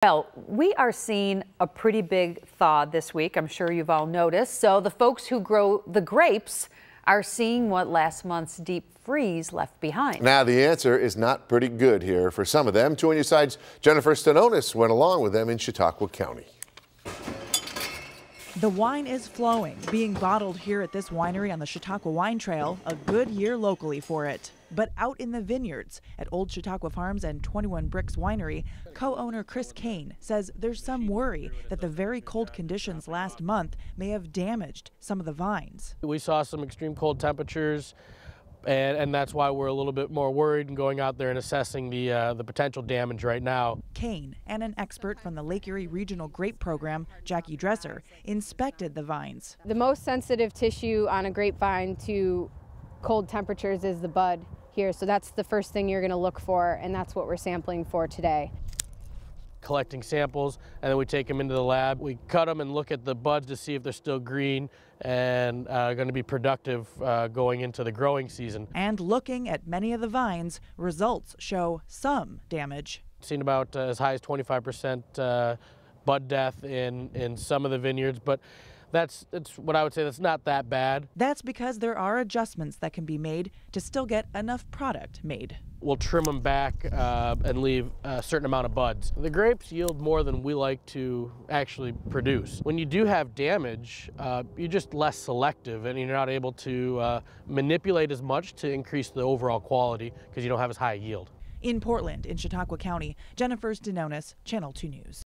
Well, we are seeing a pretty big thaw this week. I'm sure you've all noticed. So the folks who grow the grapes are seeing what last month's deep freeze left behind. Now the answer is not pretty good here for some of them. 2 on your side's Jennifer Stanonis went along with them in Chautauqua County. The wine is flowing, being bottled here at this winery on the Chautauqua Wine Trail, a good year locally for it. But out in the vineyards at Old Chautauqua Farms and 21 Bricks Winery, co-owner Chris Kane says there's some worry that the very cold conditions last month may have damaged some of the vines. We saw some extreme cold temperatures, and that's why we're a little bit more worried and going out there and assessing the potential damage right now. Kane and an expert from the Lake Erie Regional Grape Program, Jackie Dresser, inspected the vines. The most sensitive tissue on a grapevine to cold temperatures is the bud here, so that's the first thing you're going to look for, and that's what we're sampling for today. Collecting samples, and then we take them into the lab. We cut them and look at the buds to see if they're still green and going to be productive going into the growing season. And looking at many of the vines, results show some damage. Seen about as high as 25% bud death in some of the vineyards, but that's what I would say. That's not that bad. That's because there are adjustments that can be made to still get enough product made. We'll trim them back and leave a certain amount of buds. The grapes yield more than we like to actually produce. When you do have damage, you're just less selective and you're not able to manipulate as much to increase the overall quality because you don't have as high a yield. In Portland, in Chautauqua County, Jennifer Stanonis, Channel 2 News.